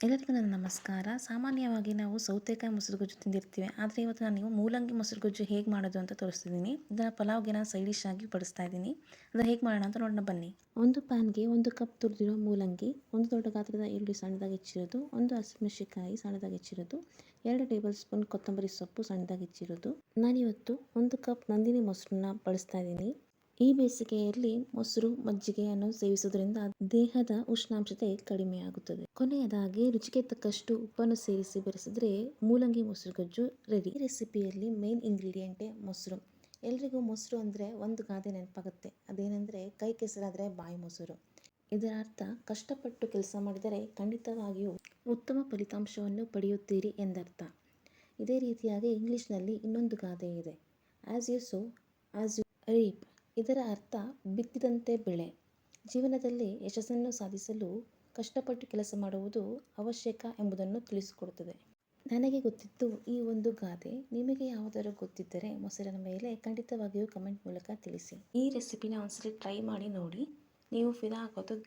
ಎಲ್ಲರಿಗೂ ನನ್ನ ನಮಸ್ಕಾರ. ಸಾಮಾನ್ಯವಾಗಿ ನಾವು ಸೌತೆಕಾಯಿ ಮೊಸರುಗೊಜ್ಜು ತಿಂದಿರ್ತೀವಿ. ಆದರೆ ಇವತ್ತು ನಾನು ಮೂಲಂಗಿ ಮೊಸರುಗೊಜ್ಜು ಹೇಗೆ ಮಾಡೋದು ಅಂತ ತೋರಿಸ್ತಿದ್ದೀನಿ. ಇದನ್ನು ಪಲಾವ್ಗೆ ನಾನು ಸೈಡ್ ಡಿಶ್ ಆಗಿ ಬಡಿಸ್ತಾ ಇದ್ದೀನಿ. ಅದನ್ನು ಹೇಗೆ ಮಾಡೋಣ ಅಂತ ನೋಡೋಣ ಬನ್ನಿ. ಒಂದು ಪ್ಯಾನ್ಗೆ 1 ಕಪ್ ತುರಿದಿರೋ ಮೂಲಂಗಿ, 1 ದೊಡ್ಡ ಗಾತ್ರದ ಈರುಳ್ಳಿ ಸಣ್ಣದಾಗಿ ಹೆಚ್ಚಿರೋದು, 1 ಹಸಿಮೆಣಸಿನಕಾಯಿ ಸಣ್ಣದಾಗಿ ಹೆಚ್ಚಿರೋದು, 2 ಟೇಬಲ್ ಸ್ಪೂನ್ ಕೊತ್ತಂಬರಿ ಸೊಪ್ಪು ಸಣ್ಣದಾಗಿ ಹೆಚ್ಚಿರೋದು. ನಾನಿವತ್ತು 1 ಕಪ್ ನಂದಿನಿ ಮೊಸರನ್ನ ಬಳಸ್ತಾ ಇದ್ದೀನಿ. ಈ ಬೇಸಿಗೆಯಲ್ಲಿ ಮೊಸರು ಮಜ್ಜಿಗೆಯನ್ನು ಸೇವಿಸುವುದರಿಂದ ದೇಹದ ಉಷ್ಣಾಂಶತೆ ಕಡಿಮೆ ಆಗುತ್ತದೆ. ಕೊನೆಯದಾಗಿ ರುಚಿಗೆ ತಕ್ಕಷ್ಟು ಉಪ್ಪನ್ನು ಸೇರಿಸಿ ಬೆರೆಸಿದ್ರೆ ಮೂಲಂಗಿ ಮೊಸರುಗೊಜ್ಜು ರೆಡಿ. ಈ ರೆಸಿಪಿಯಲ್ಲಿ ಮೇನ್ ಇಂಗ್ರೀಡಿಯೆಂಟೇ ಮೊಸರು. ಎಲ್ರಿಗೂ ಮೊಸರು ಅಂದರೆ ಒಂದು ಗಾದೆ ನೆನಪಾಗುತ್ತೆ. ಅದೇನೆಂದರೆ ಕೈ ಕೆಸರಾದರೆ ಬಾಯಿ ಮೊಸರು. ಇದರ ಅರ್ಥ ಕಷ್ಟಪಟ್ಟು ಕೆಲಸ ಮಾಡಿದರೆ ಖಂಡಿತವಾಗಿಯೂ ಉತ್ತಮ ಫಲಿತಾಂಶವನ್ನು ಪಡೆಯುತ್ತೀರಿ ಎಂದರ್ಥ. ಇದೇ ರೀತಿಯಾಗಿ ಇಂಗ್ಲಿಷ್ನಲ್ಲಿ ಇನ್ನೊಂದು ಗಾದೆ ಇದೆ, as you sow as you reap. ಇದರ ಅರ್ಥ ಬಿತ್ತಿದಂತೆ ಬೆಳೆ. ಜೀವನದಲ್ಲಿ ಯಶಸ್ಸನ್ನು ಸಾಧಿಸಲು ಕಷ್ಟಪಟ್ಟು ಕೆಲಸ ಮಾಡುವುದು ಅವಶ್ಯಕ ಎಂಬುದನ್ನು ತಿಳಿಸಿಕೊಡುತ್ತದೆ. ನನಗೆ ಗೊತ್ತಿದ್ದು ಈ ಒಂದು ಗಾದೆ. ನಿಮಗೆ ಯಾವುದಾದ್ರು ಗೊತ್ತಿದ್ದರೆ ಮೊಸರಿನ ಮೇಲೆ ಖಂಡಿತವಾಗಿಯೂ ಕಮೆಂಟ್ ಮೂಲಕ ತಿಳಿಸಿ. ಈ ರೆಸಿಪಿನ ಒಂದ್ಸಲಿ ಟ್ರೈ ಮಾಡಿ ನೋಡಿ, ನೀವು ಫಿದಾ ಆಗೋದು